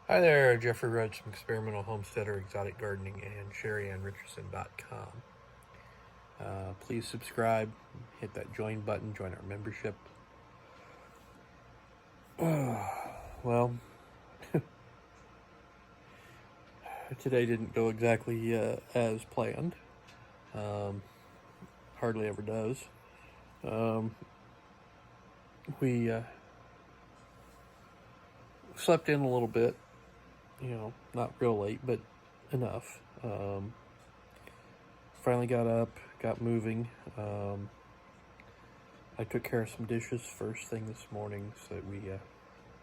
Hi there, Jeffrey Rhoades from Experimental Homesteader, Exotic Gardening, and Sheri and Richerson.com. Please subscribe, hit that join button, join our membership. Well, today didn't go exactly as planned. Hardly ever does. We slept in a little bit, not real late, but enough. Finally got up, got moving. I took care of some dishes first thing this morning so that we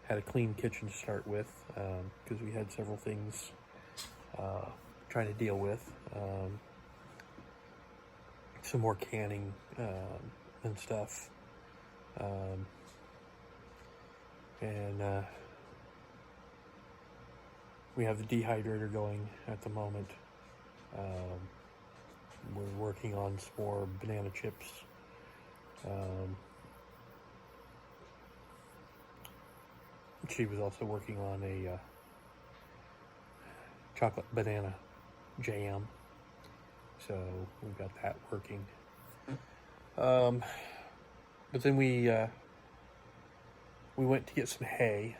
had a clean kitchen to start with, because we had several things trying to deal with. Some more canning and stuff. And we have the dehydrator going at the moment. We're working on some more banana chips. She was also working on a chocolate banana jam, so we've got that working. But then we went to get some hay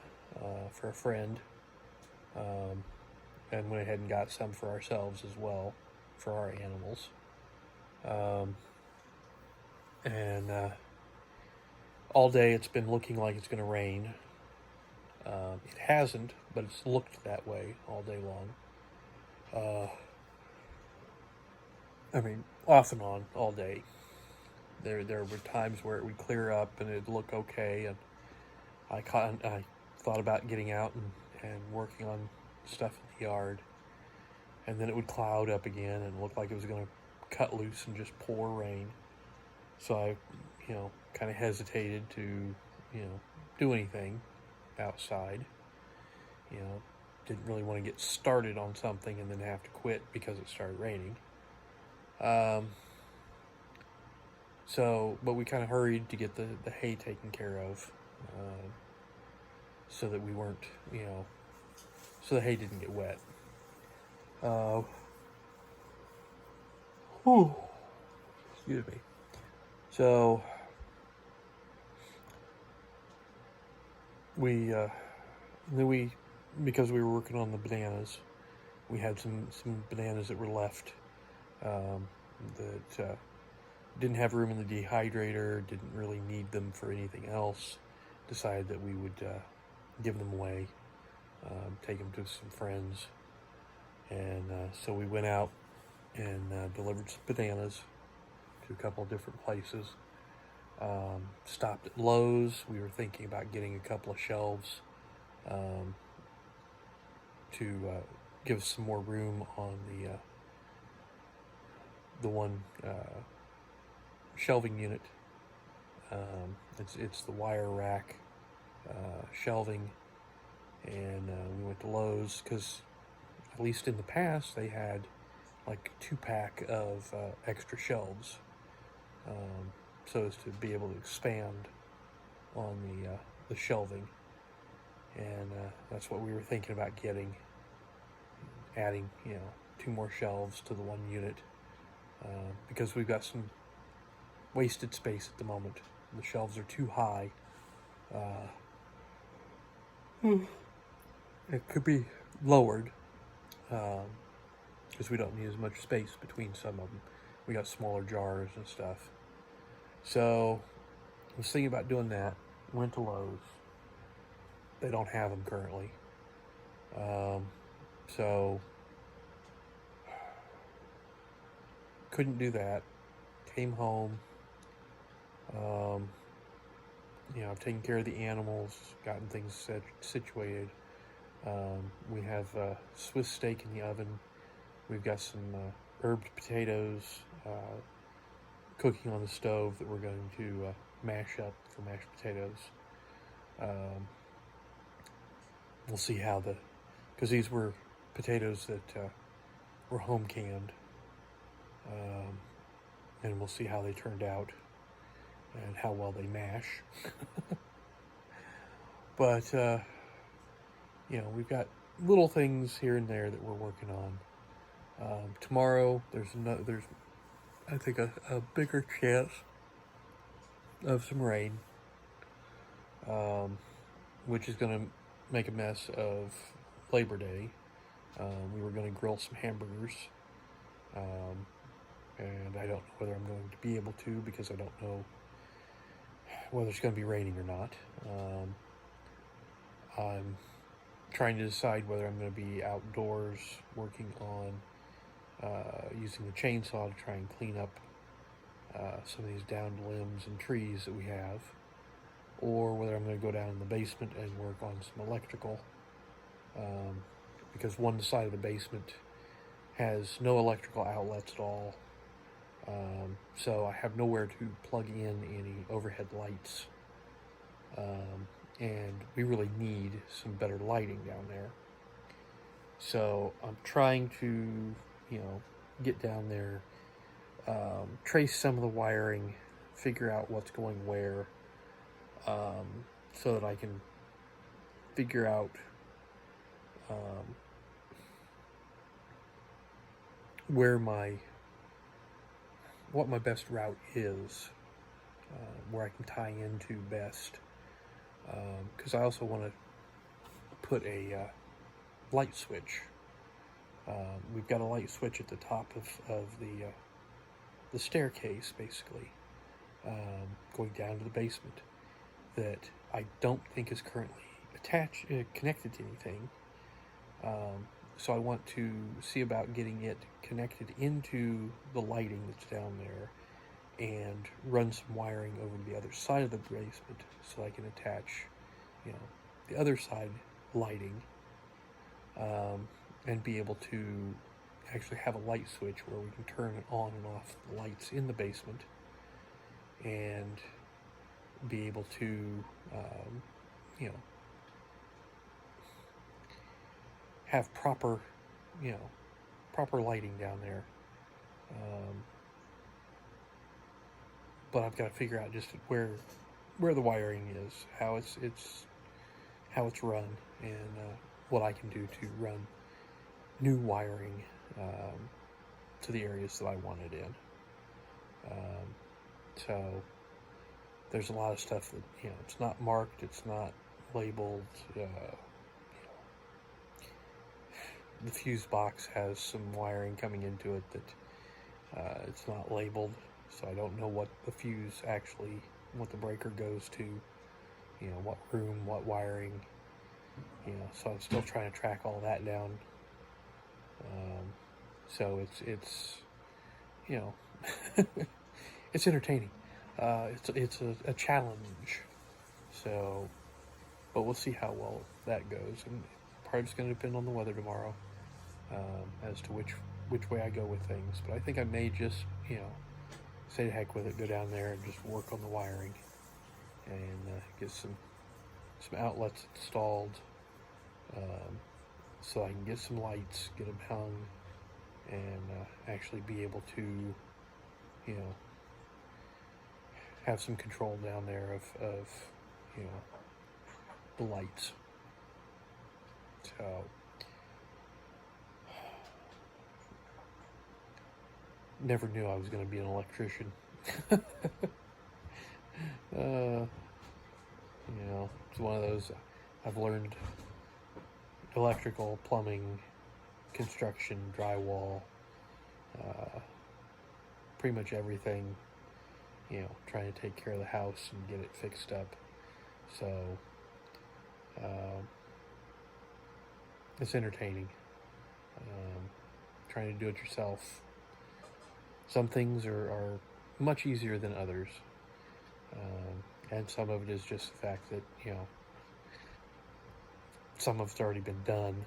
for a friend, and went ahead and got some for ourselves as well, for our animals. And all day it's been looking like it's going to rain. It hasn't, but it's looked that way all day long. Off and on all day. There were times where it would clear up and it'd look okay, and I thought about getting out and working on stuff in the yard, and then it would cloud up again and look like it was going to cut loose and just pour rain. So I, kind of hesitated to, do anything outside. Didn't really want to get started on something and then have to quit because it started raining. But we kind of hurried to get the hay taken care of, so that we weren't, so the hay didn't get wet. Excuse me. So because we were working on the bananas, we had some bananas that were left, that didn't have room in the dehydrator, didn't really need them for anything else. Decided that we would give them away, take them to some friends. And so we went out and delivered some bananas to a couple of different places. Stopped at Lowe's. We were thinking about getting a couple of shelves to give us some more room on the one shelving unit. It's the wire rack shelving, and we went to Lowe's because, at least in the past, they had like a 2-pack of extra shelves, so as to be able to expand on the shelving. And that's what we were thinking about getting, adding 2 more shelves to the one unit, because we've got some wasted space at the moment. The shelves are too high. It could be lowered, because we don't need as much space between some of them. We got smaller jars and stuff. So I was thinking about doing that. Went to Lowe's. They don't have them currently. So couldn't do that. Came home. I've taken care of the animals, gotten things situated. We have Swiss steak in the oven. We've got some herbed potatoes cooking on the stove that we're going to mash up for mashed potatoes. We'll see how because these were potatoes that were home canned, and we'll see how they turned out and how well they mash. But we've got little things here and there that we're working on. Tomorrow, there's I think a bigger chance of some rain, which is going to make a mess of Labor Day. We were going to grill some hamburgers, and I don't know whether I'm going to be able to because I don't know whether it's going to be raining or not. I'm trying to decide whether I'm going to be outdoors working on using the chainsaw to try and clean up some of these downed limbs and trees that we have, or whether I'm going to go down in the basement and work on some electrical, because one side of the basement has no electrical outlets at all, so I have nowhere to plug in any overhead lights, and we really need some better lighting down there. So I'm trying to, get down there, trace some of the wiring, figure out what's going where, so that I can figure out what my best route is, where I can tie into best, because I also want to put a light switch. We've got a light switch at the top of the staircase, basically, going down to the basement, that I don't think is currently connected to anything. So I want to see about getting it connected into the lighting that's down there and run some wiring over to the other side of the basement so I can attach, the other side lighting, and be able to actually have a light switch where we can turn on and off the lights in the basement and be able to, have proper lighting down there. But I've got to figure out just where the wiring is, how it's run, and what I can do to run new wiring to the areas that I want it in. So there's a lot of stuff that, it's not marked, it's not labeled. The fuse box has some wiring coming into it that it's not labeled, so I don't know what the fuse actually, what the breaker goes to, what room, what wiring, so I'm still trying to track all that down. So it's it's entertaining. It's a challenge. So, but we'll see how well that goes, and part of it's going to depend on the weather tomorrow, as to which way I go with things. But I think I may just, say the heck with it, go down there and just work on the wiring and get some outlets installed, so I can get some lights, get them hung, and actually be able to, have some control down there of the lights. So never knew I was going to be an electrician. It's one of those, I've learned electrical, plumbing, construction, drywall, pretty much everything, trying to take care of the house and get it fixed up. So it's entertaining. Trying to do it yourself. Some things are much easier than others, and some of it is just the fact that, some of it's already been done,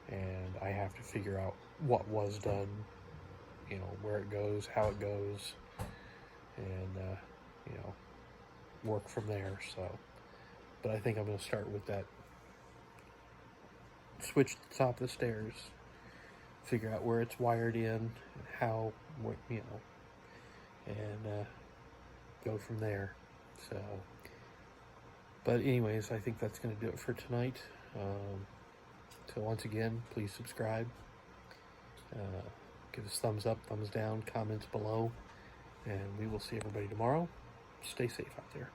and I have to figure out what was done, where it goes, how it goes, and, work from there. So, but I think I'm going to start with that switch at the top of the stairs, figure out where it's wired in, and how, and go from there. So, but anyways, I think that's going to do it for tonight. So once again, please subscribe. Give us thumbs up, thumbs down, comments below. And we will see everybody tomorrow. Stay safe out there.